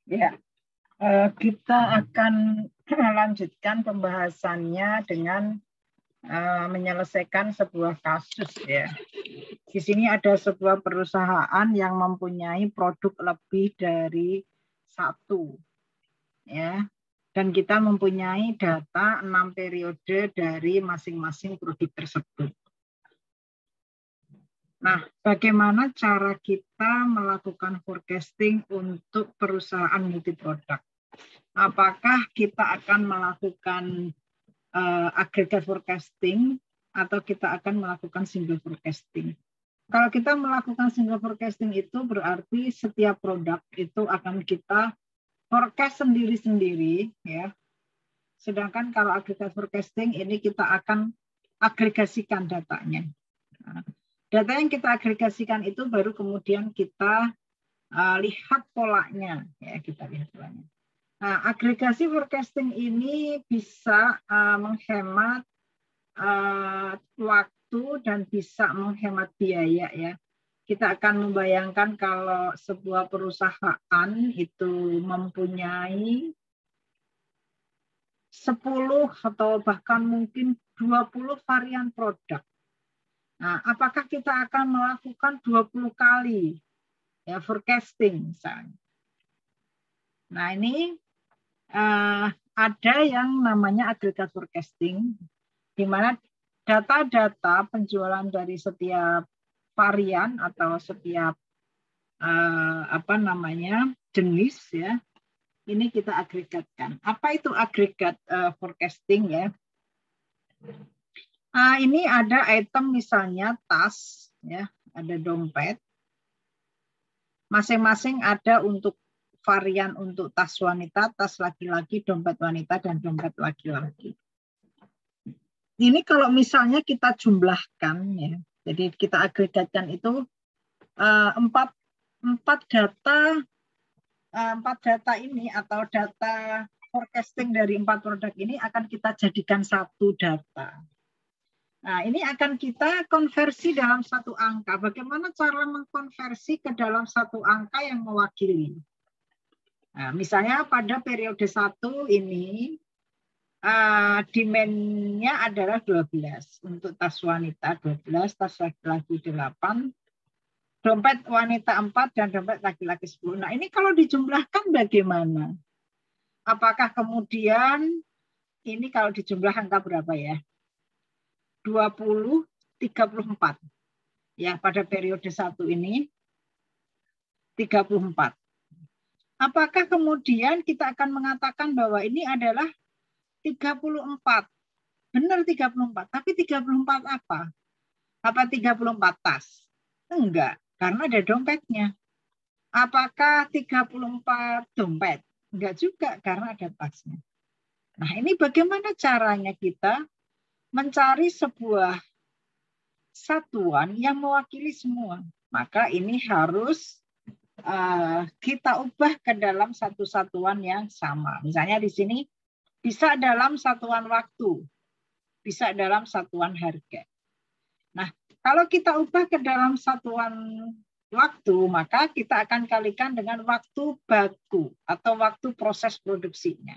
Ya, kita akan lanjutkan pembahasannya dengan menyelesaikan sebuah kasus ya. Di sini ada sebuah perusahaan yang mempunyai produk lebih dari satu ya. Dan kita mempunyai data 6 periode dari masing-masing produk tersebut. Nah, bagaimana cara kita melakukan forecasting untuk perusahaan multiproduk? Apakah kita akan melakukan aggregate forecasting atau kita akan melakukan single forecasting? Kalau kita melakukan single forecasting itu berarti setiap produk itu akan kita forecast sendiri-sendiri ya. Sedangkan kalau aggregate forecasting ini kita akan agregasikan datanya. Nah, data yang kita agregasikan itu baru kemudian kita lihat polanya ya, kita lihat polanya. Nah, agregasi forecasting ini bisa menghemat waktu dan bisa menghemat biaya ya. Kita akan membayangkan kalau sebuah perusahaan itu mempunyai 10 atau bahkan mungkin 20 varian produk. Nah, apakah kita akan melakukan 20 kali ya forecasting misalnya. Nah, ini ada yang namanya aggregate forecasting, di mana data-data penjualan dari setiap varian atau setiap jenis ya, ini kita agregatkan. Apa itu aggregate forecasting ya? Ini ada item misalnya tas ya, ada dompet. Masing-masing ada untuk varian untuk tas wanita, tas laki-laki, dompet wanita, dan dompet laki-laki. Ini kalau misalnya kita jumlahkan ya, jadi kita agregatkan itu empat data ini atau data forecasting dari 4 produk ini akan kita jadikan satu data. Nah, ini akan kita konversi dalam satu angka. Bagaimana cara mengkonversi ke dalam satu angka yang mewakili? Nah, misalnya pada periode 1 ini demand-nya adalah 12. Untuk tas wanita 12, tas laki-laki 8, dompet wanita 4, dan dompet laki-laki 10. Nah, ini kalau dijumlahkan bagaimana? Apakah kemudian ini kalau dijumlah angka berapa ya? 20, 34. Ya, pada periode 1 ini 34. Apakah kemudian kita akan mengatakan bahwa ini adalah 34? Benar 34, tapi 34 apa? Apa 34 tas? Enggak, karena ada dompetnya. Apakah 34 dompet? Enggak juga, karena ada tasnya. Nah, ini bagaimana caranya kita mencari sebuah satuan yang mewakili semua. Maka ini harus kita ubah ke dalam satu satuan yang sama. Misalnya di sini bisa dalam satuan waktu, bisa dalam satuan harga. Nah, kalau kita ubah ke dalam satuan waktu, maka kita akan kalikan dengan waktu baku atau waktu proses produksinya.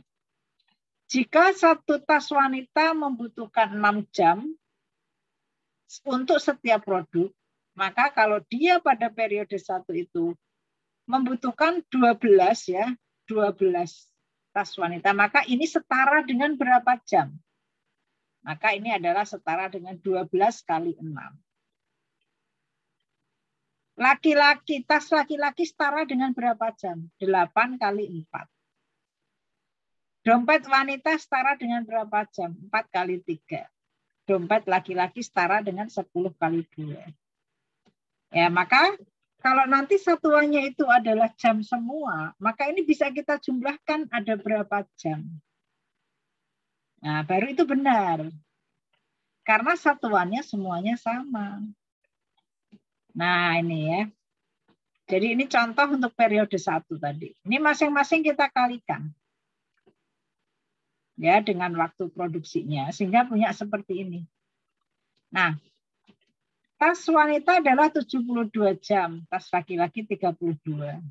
Jika satu tas wanita membutuhkan 6 jam untuk setiap produk, maka kalau dia pada periode 1 itu membutuhkan 12 ya, 12 tas wanita, maka ini setara dengan berapa jam? Maka ini adalah setara dengan 12 kali 6. Laki-laki, tas laki-laki setara dengan berapa jam? 8 kali 4. Dompet wanita setara dengan berapa jam? 4 kali 3. Dompet laki-laki setara dengan 10 kali 2. Ya, maka kalau nanti satuannya itu adalah jam semua, maka ini bisa kita jumlahkan ada berapa jam. Nah, baru itu benar. Karena satuannya semuanya sama. Nah, ini ya. Jadi ini contoh untuk periode 1 tadi. Ini masing-masing kita kalikan. Ya, dengan waktu produksinya sehingga punya seperti ini. Nah, tas wanita adalah 72 jam, tas laki-laki 32.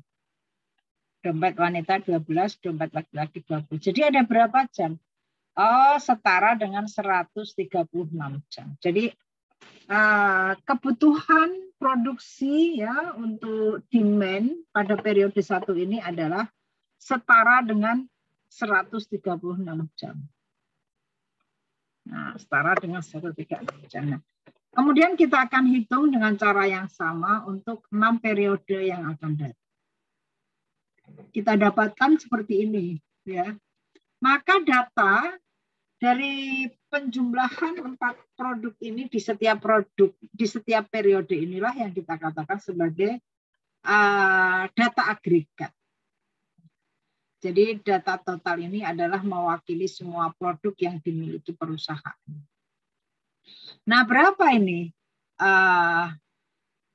Dompet wanita 12, dompet laki-laki 20. Jadi ada berapa jam? Oh, setara dengan 136 jam. Jadi kebutuhan produksi ya untuk demand pada periode 1 ini adalah setara dengan 136 jam. Nah, setara dengan 136 jam. Nah, kemudian kita akan hitung dengan cara yang sama untuk 6 periode yang akan datang. Kita dapatkan seperti ini, ya. Maka data dari penjumlahan 4 produk ini di setiap periode inilah yang kita katakan sebagai data agregat. Jadi data total ini adalah mewakili semua produk yang dimiliki perusahaan. Nah, berapa ini?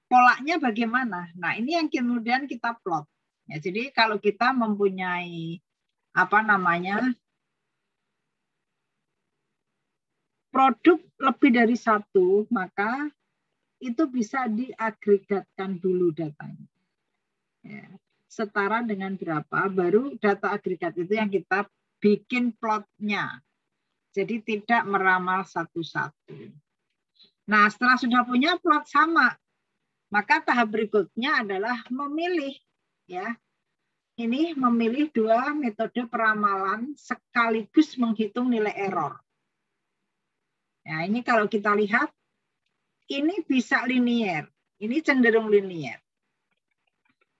Polanya bagaimana? Nah, ini yang kemudian kita plot. Ya, jadi kalau kita mempunyai produk lebih dari 1, maka itu bisa diagregatkan dulu datanya. Ya, setara dengan berapa, baru data agregat itu yang kita bikin plotnya. Jadi tidak meramal satu-satu. Nah, setelah sudah punya plot sama, maka tahap berikutnya adalah memilih. Ya, ini memilih 2 metode peramalan sekaligus menghitung nilai error. Nah, ini kalau kita lihat, ini bisa linier, ini cenderung linier.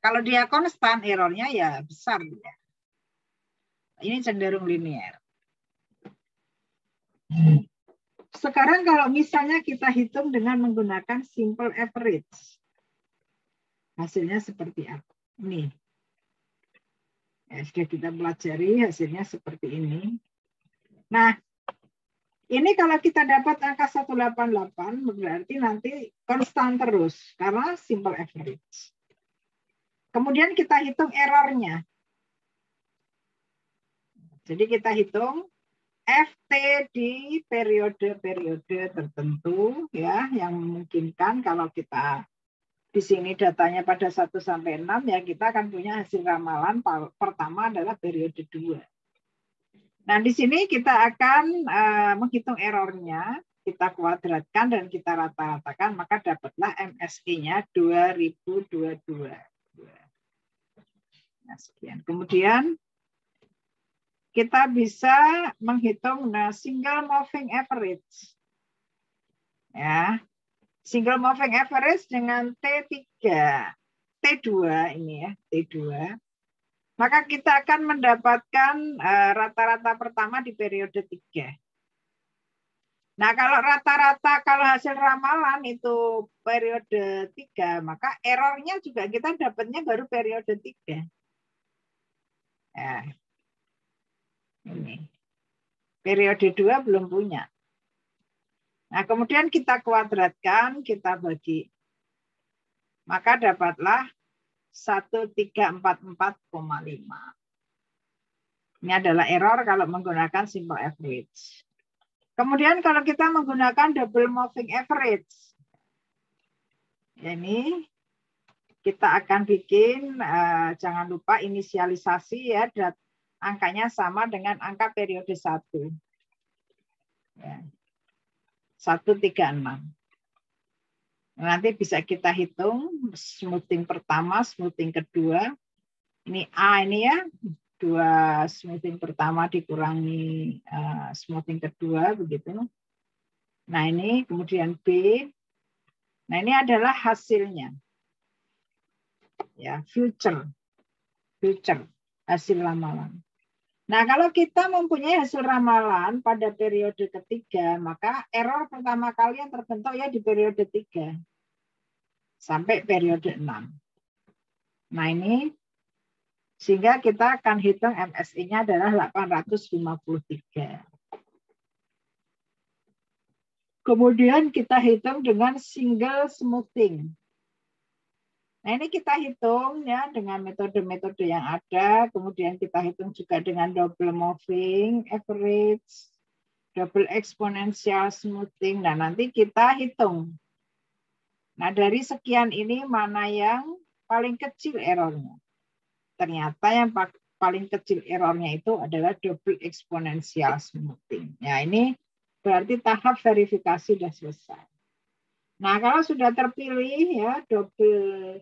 Kalau dia konstan, errornya ya besar. Ya. Ini cenderung linier. Sekarang kalau misalnya kita hitung dengan menggunakan simple average, hasilnya seperti apa? Ini. Ya, sudah kita pelajari, hasilnya seperti ini. Nah, ini kalau kita dapat angka 188, berarti nanti konstan terus, karena simple average. Kemudian kita hitung errornya. Jadi kita hitung FT di periode-periode tertentu, ya, yang memungkinkan kalau kita di sini datanya pada 1 sampai 6, ya kita akan punya hasil ramalan pertama adalah periode 2. Nah, di sini kita akan menghitung errornya, kita kuadratkan dan kita rata-ratakan, maka dapatlah MSI-nya 2022. Nah, sekian. Kemudian kita bisa menghitung single moving average. Ya. Single moving average dengan T3, T2 ini ya, T2. Maka kita akan mendapatkan rata-rata pertama di periode 3. Nah, kalau rata-rata, kalau hasil ramalan itu periode 3, maka errornya juga kita dapatnya baru periode 3. Ya. Ini. Periode 2 belum punya. Nah, kemudian kita kuadratkan, kita bagi. Maka dapatlah 1344,5. Ini adalah error kalau menggunakan simple average. Kemudian kalau kita menggunakan double moving average, ini kita akan bikin, jangan lupa inisialisasi ya, angkanya sama dengan angka periode 1. Ya. 136. Nanti bisa kita hitung smoothing pertama, smoothing kedua. Ini A ini ya, 2 smoothing pertama dikurangi smoothing kedua, begitu. Nah ini kemudian B. Nah ini adalah hasilnya. Ya, future hasil ramalan. Nah kalau kita mempunyai hasil ramalan pada periode ketiga, maka error pertama kali yang terbentuk ya di periode 3 sampai periode 6. Nah ini sehingga kita akan hitung MSI-nya adalah 853. Kemudian kita hitung dengan single smoothing. Nah ini kita hitung ya dengan metode-metode yang ada. Kemudian kita hitung juga dengan double moving average, double exponential smoothing. Nah nanti kita hitung. Nah dari sekian ini mana yang paling kecil errornya. ternyata yang paling kecil errornya itu adalah double exponential smoothing. Ya, ini berarti tahap verifikasi sudah selesai. Nah, kalau sudah terpilih ya double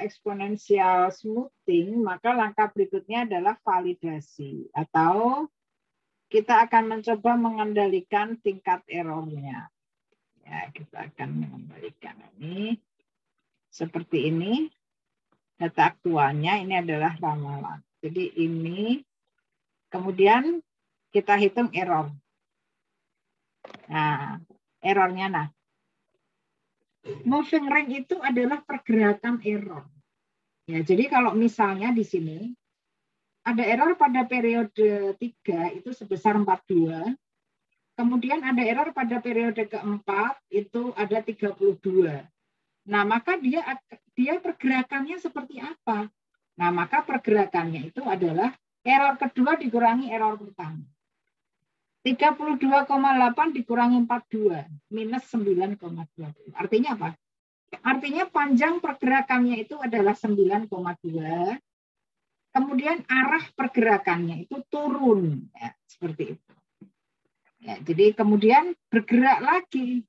exponential smoothing, maka langkah berikutnya adalah validasi atau kita akan mencoba mengendalikan tingkat errornya. Ya, kita akan mengembalikan ini seperti ini. Data aktualnya ini adalah ramalan. Jadi ini kemudian kita hitung error. Nah, errornya nah. Moving range itu adalah pergerakan error. Ya, jadi kalau misalnya di sini ada error pada periode 3 itu sebesar 42. Kemudian ada error pada periode keempat itu ada 32. Nah, maka dia pergerakannya seperti apa? Nah, maka pergerakannya itu adalah error kedua dikurangi error pertama. 32,8 dikurangi 42, minus 9,20. Artinya apa? Artinya panjang pergerakannya itu adalah 9,2. Kemudian arah pergerakannya itu turun. Ya, seperti itu. Ya, jadi kemudian bergerak lagi,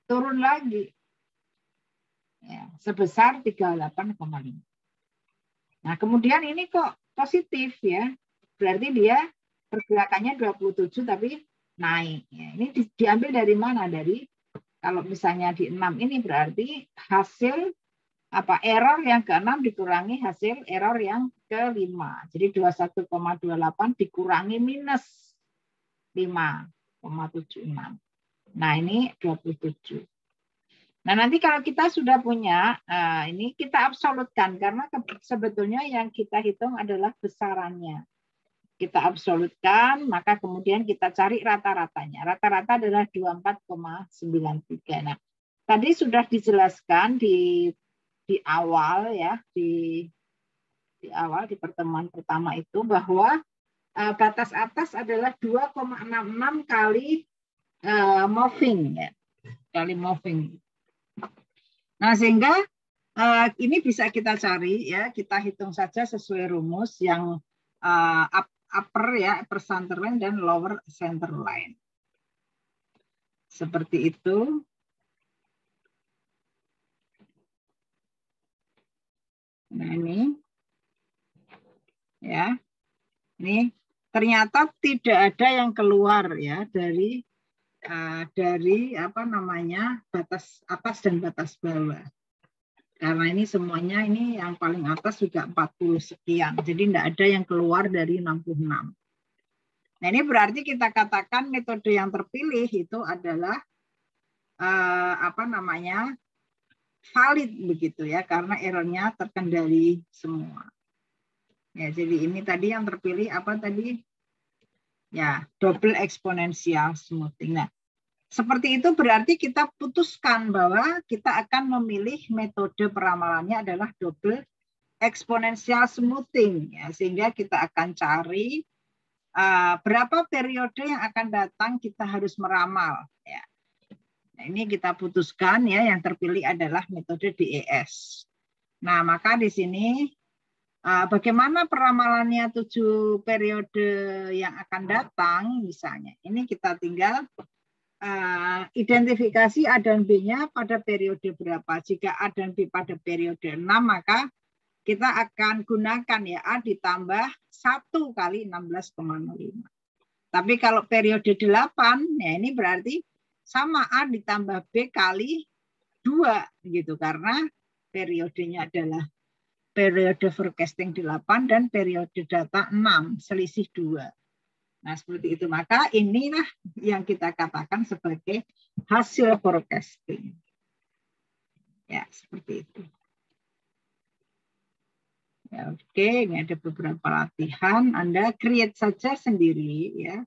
turun lagi. Ya, sebesar 38,5. Nah, kemudian ini kok positif ya. Berarti dia pergerakannya 27 tapi naik. Ya, ini diambil dari mana? Dari kalau misalnya di 6 ini berarti hasil error yang ke-6 dikurangi hasil error yang ke-5. Jadi 21,28 dikurangi minus 5,76. Nah, ini 27. Nah, nanti kalau kita sudah punya, ini kita absolutkan, karena sebetulnya yang kita hitung adalah besarannya. Kita absolutkan, maka kemudian kita cari rata-ratanya. Rata-rata adalah 24,93. Nah, tadi sudah dijelaskan di awal ya, di awal di pertemuan pertama itu bahwa batas atas adalah 2,66 kali moving ya, kali moving. Nah, sehingga ini bisa kita cari ya, kita hitung saja sesuai rumus yang upper ya, upper center line dan lower center line. Seperti itu. Nah, ini ya. Ini ternyata tidak ada yang keluar ya dari batas atas dan batas bawah. Karena ini semuanya ini yang paling atas juga 40 sekian. Jadi tidak ada yang keluar dari 66. Nah, ini berarti kita katakan metode yang terpilih itu adalah valid begitu ya, karena errornya terkendali semua. Ya, jadi ini tadi yang terpilih apa tadi? Ya, double exponential smoothing. Nah, seperti itu berarti kita putuskan bahwa kita akan memilih metode peramalannya adalah double exponential smoothing. Ya, sehingga kita akan cari berapa periode yang akan datang kita harus meramal. Ya. Nah, ini kita putuskan ya, yang terpilih adalah metode DES. Nah, maka di sini bagaimana peramalannya 7 periode yang akan datang misalnya. Ini kita tinggal identifikasi A dan B-nya pada periode berapa. Jika A dan B pada periode 6, maka kita akan gunakan ya A ditambah 1 kali 16,05. Tapi kalau periode 8, ya ini berarti sama A ditambah B kali 2 gitu, karena periodenya adalah periode forecasting 8 dan periode data 6, selisih 2. Nah, seperti itu. Maka inilah yang kita katakan sebagai hasil forecasting. Ya, seperti itu. Ya, oke, ini ada beberapa latihan. Anda create saja sendiri ya.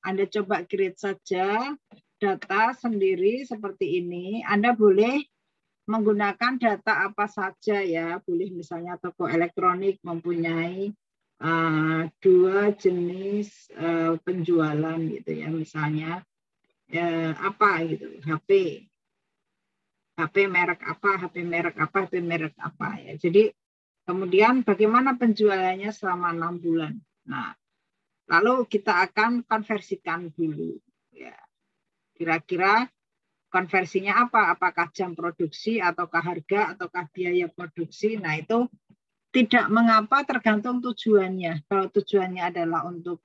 Anda coba create saja data sendiri seperti ini. Anda boleh menggunakan data apa saja ya, boleh misalnya toko elektronik mempunyai 2 jenis penjualan gitu ya, misalnya apa gitu, HP merek apa, HP merek apa ya. Jadi Kemudian bagaimana penjualannya selama 6 bulan. Nah, lalu kita akan konversikan dulu. Ya, kira-kira konversinya apa? Apakah jam produksi, ataukah harga, ataukah biaya produksi? Nah, itu tidak mengapa, tergantung tujuannya. Kalau tujuannya adalah untuk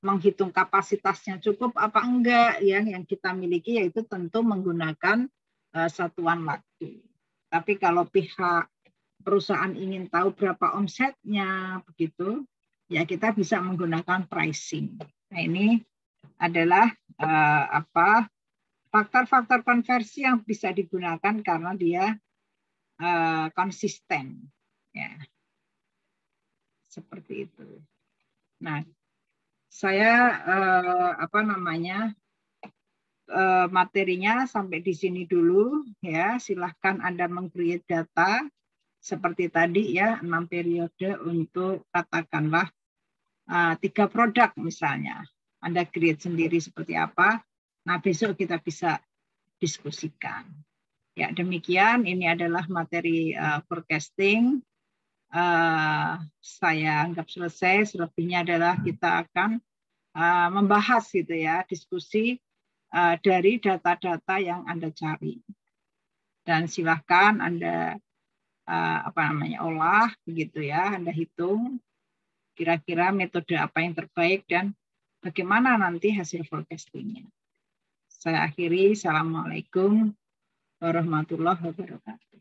menghitung kapasitasnya cukup apa enggak, yang kita miliki yaitu tentu menggunakan satuan waktu. Tapi kalau pihak perusahaan ingin tahu berapa omsetnya, begitu, ya kita bisa menggunakan pricing. Nah, ini adalah faktor-faktor konversi yang bisa digunakan karena dia konsisten, ya, seperti itu. Nah, saya materinya sampai di sini dulu, ya. Silahkan Anda meng-create data seperti tadi, ya, 6 periode untuk katakanlah 3 produk misalnya. Anda create sendiri seperti apa. Nah, besok kita bisa diskusikan. Ya, demikian. Ini adalah materi forecasting. Saya anggap selesai. Selebihnya adalah kita akan membahas gitu ya, diskusi dari data-data yang Anda cari. Dan silahkan Anda olah begitu ya, Anda hitung kira-kira metode apa yang terbaik dan bagaimana nanti hasil forecastingnya. Saya akhiri. Assalamualaikum warahmatullahi wabarakatuh.